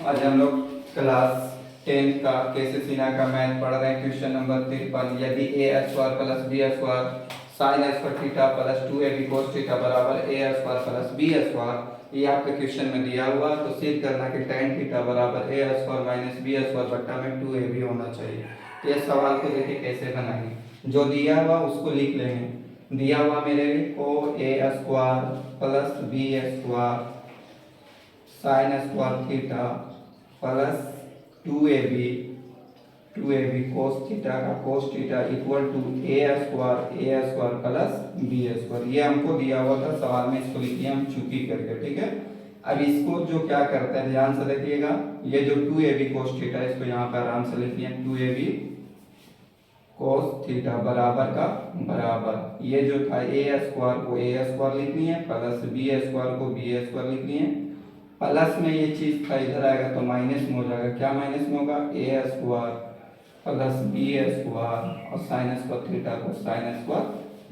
आज हम लोग क्लास 10 का केसी सिन्हा का मैथ पढ़ रहे हैं। क्वेश्चन नंबर 53, यदि A square plus B square sine square theta plus 2ab cos theta बराबर A square plus B square, ये आपके क्वेश्चन में दिया हुआ, तो सिद्ध करना कि tan थीटा बराबर A square minus B square बट्टा में 2ab होना चाहिए। तो ये सवाल को देखिए कैसे बनाएंगे। जो दिया हुआ उसको लिख लेंगे। दिया हुआ मेरे को A square plus B square sine square theta plus 2ab cos theta का cos theta equal to A square plus B square. ये हमको दिया हुआ था सवाल में, इसको लिखिए हम चुकी करके, ठीक है। अब इसको जो क्या करते हैं ध्यान से देखिएगा, ये जो 2ab cos थीटा है इसको यहाँ पर आराम से लिखिए 2ab cos थीटा बराबर का बराबर, ये जो था ए स्क्वायर को ए स्क्वायर लिखनी है प्लस बी स्क्वायर को बी स्क्वायर लिखनी है। प्लस में ये चीज था इधर आएगा तो माइनस में हो जाएगा। क्या माइनस में होगा? ए स्क्वायर प्लस बी स्क्वायर और साइन स्क्वायर थीटा को साइन स्क्वायर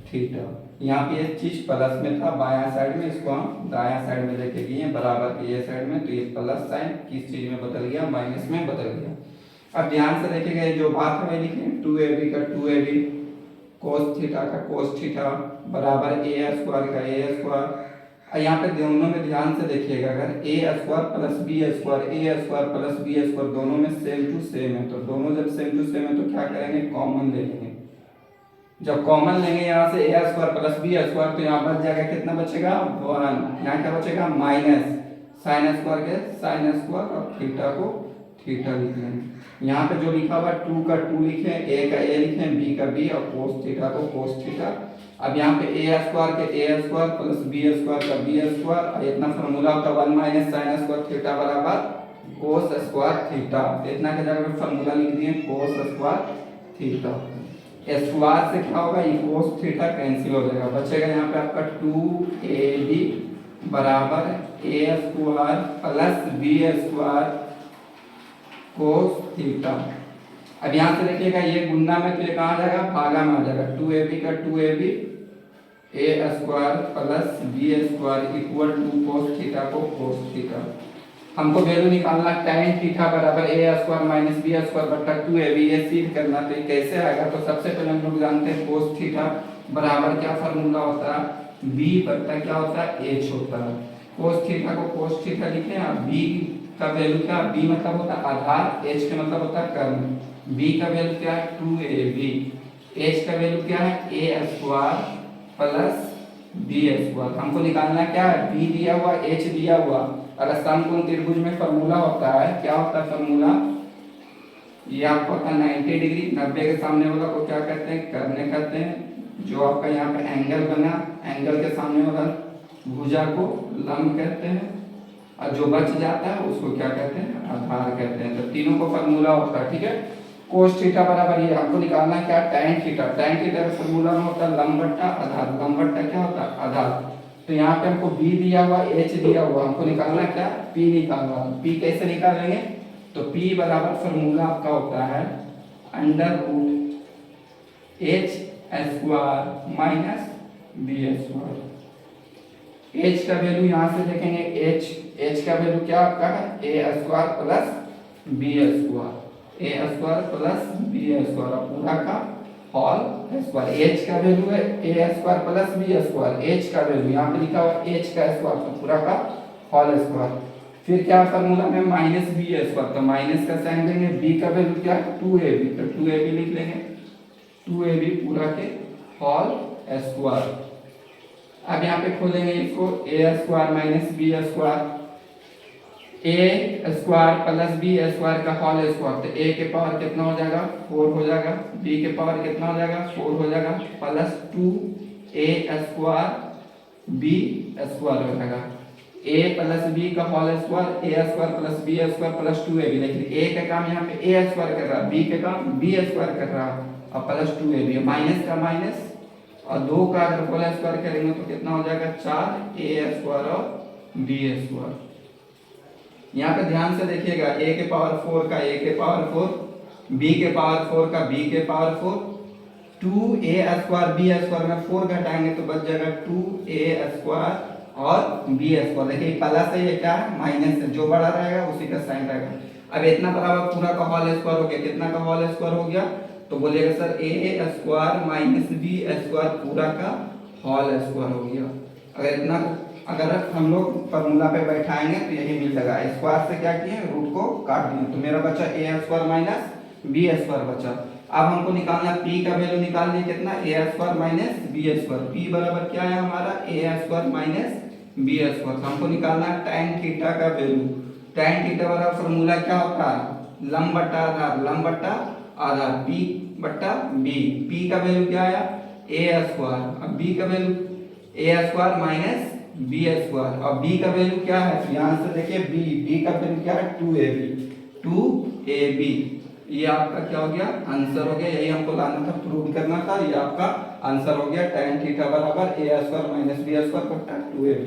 थीटा। यहाँ पे ये चीज प्लस में था बायां साइड में, इसको हम दायां साइड में लेके गए बराबर के ये साइड में, तो ये प्लस साइन किस चीज में बदल गया? माइनस में बदल गया। अब ध्यान से देखिएगा, जो बात हमें लिखे 2ab का 2ab cos थीटा का cos थीटा बराबर ए स्क्वायर का ए स्क्वायर। यहाँ पे दोनों में ध्यान से देखिएगा, अगर A square plus B square plus B square दोनों में सेम टू सेम है, तो दोनों जब सेम टू सेम है तो क्या करेंगे? कॉमन ले लेंगे। जब कॉमन लेंगे यहाँ से ए स्क्वायर प्लस बी स्क्वायर, तो यहाँ बच जाएगा, कितना बचेगा? 1। यहाँ क्या बचेगा? माइनस साइन स्क्वायर के साइन स्क्वायर और थीटा को थीटा लिख लेंगे। यहाँ पे जो लिखा हुआ 2 का 2 लिखे, ए का ए लिखे, बी का बी और कोस थीटा को कोस थीटा। अब यहाँ पे ए स्क्वायर के ए स्क्वायर प्लस बी स्क्वायर का बी स्क्वायर, और इतना फॉर्मूला होता है 1 माइनस साइन स्क्वायर थीटा बराबर कोस स्क्वायर थीटा। तो इतना के जगह पे फॉर्मूला लिख दिए कोस स्क्वायर थीटा। स्क्वायर से क्या होगा? ये कोस थीटा कैंसिल हो जाएगा, बचेगा यहाँ पे आपका 2ab बराबर A square plus B square cos theta. अब यहाँ से देखिएगा, ये गुना में तो ये कहाँ जाएगा? भागा में आ जाएगा। 2ab का 2ab A square plus B square equal to cos theta को कोस थीटा। हमको वैल्यू निकालना tan थीटा बराबर A square minus B square बट्टा 2ab, ये सिद्ध करना। तो कैसे आएगा? तो सबसे पहले हम लोग जानते हैं कोस थीटा बराबर क्या फार्मूला होता है? b बट्टा क्या होता है? h होता है। कोस थीटा को कोस थीटा लिखे, b का वैल्यू क्या? b मतलब होता है आधार, h का मतलब होता है कर्ण। b का वैल्यू क्या है? 2ab। h का वैल्यू क्या है? a square plus B square. हमको निकालना क्या है? b दिया हुआ, h दिया हुआ। अगर समकोण त्रिभुज में फॉर्मूला होता है, क्या होता है फॉर्मूला? ये आपको होता है 90 डिग्री, 90 के सामने वाला को क्या कहते हैं? कर्ण कहते हैं। जो आपका यहाँ पे एंगल बना, एंगल के सामने वाला भुजा को लंब कहते हैं, और जो बच जाता है उसको क्या कहते हैं? आधार कहते हैं। तो तीनों को फॉर्मूला होता है, ठीक है। कोस थीटा बराबर ये हमको निकालना है क्या? tan theta. tan थीटा का फॉर्मूला में होता है लंब बट्टा आधार। लंब बट्टा क्या होता है? आधार। तो यहाँ पे हमको b दिया हुआ, h दिया हुआ, हमको निकालना क्या? p निकालना। p कैसे निकालेंगे? तो p बराबर फॉर्मूला आपका होता है under root h square minus b square. h का वैल्यू यहाँ से देखेंगे, h का वैल्यू क्या आपका है? a square plus b square, a square plus b square पूरा का होल स्क्वायर। h का वैल्यू है a square plus b square. h का वैल्यू यहाँ पे लिखा हुआ h का स्क्वायर, तो पूरा का होल स्क्वायर। फिर क्या फॉर्मूला में? माइनस b स्क्वायर, तो माइनस का साइन देंगे। b का वैल्यू क्या है? 2ab, तो 2ab लिख लेंगे, 2ab पूरा के होल स्क्वायर। अब यहाँ पे खोलेंगे इसको, a square minus b square, a square plus b square का होल स्क्वायर। तो a के पावर कितना हो जाएगा? 4 हो जाएगा। b के पावर कितना हो जाएगा? 4 हो जाएगा, plus 2a square b square हो जाएगा। a प्लस b का whole square, a square plus b square plus 2ab। लेकिन a का काम यहाँ पे a स्क्वायर कर रहा है, b के काम b स्क्वायर कर रहा है, और प्लस 2ab। माइनस का माइनस और 2 का अगर होल स्क्वायर करेंगे तो कितना हो जाएगा? 4a स्क्वायर और b स्क्वायर। यहाँ पे ध्यान से देखिएगा, a के पावर 4 का a के पावर 4, b के पावर 4 का b के power 4, 2a square b square में 4 घटाएंगे तो बच जाएगा 2a स्क्वायर और बी स्क्वायर। देखिए प्लस है, ये क्या है माइनस है, जो बड़ा रहेगा उसी का साइन रहेगा। अब इतना बराबर पूरा का होल स्क्वायर हो गया, कितना का होल स्क्वायर हो गया, तो बोलिएगा सर ए स्क्वायर माइनस बी स्क्वायर पूरा का होल स्क्वायर हो गया। अगर इतना अगर हम लोग फॉर्मूला पे बैठाएंगे तो यही मिलेगा। स्क्वायर से क्या किए, रूट को काट दिए, तो मेरा बचा ए स्क्वायर माइनस बी स्क्वायर बचा। अब हमको निकालना पी का वैल्यू निकालनी है, कितना A square minus B square. P बराबर क्या है हमारा A square minus B square. तो हमको निकालना है tan थीटा का वैल्यू। tan थीटा बराबर फॉर्मूला क्या होता है, लंब बट्टा आधार, लंब बट्टा आधार, पी बट्टा बी। पी का वैल्यू क्या आया ए स्क्वायर, अब बी का value A square minus B square, और बी का वैल्यू क्या है, यहाँ से देखिए बी का वैल्यू क्या है 2ab। ये आपका क्या हो गया, आंसर हो गया। यही हमको लाना था, प्रूव करना था, ये आपका आंसर हो गया। tan थीटा बराबर A square minus B square बट्टा 2ab।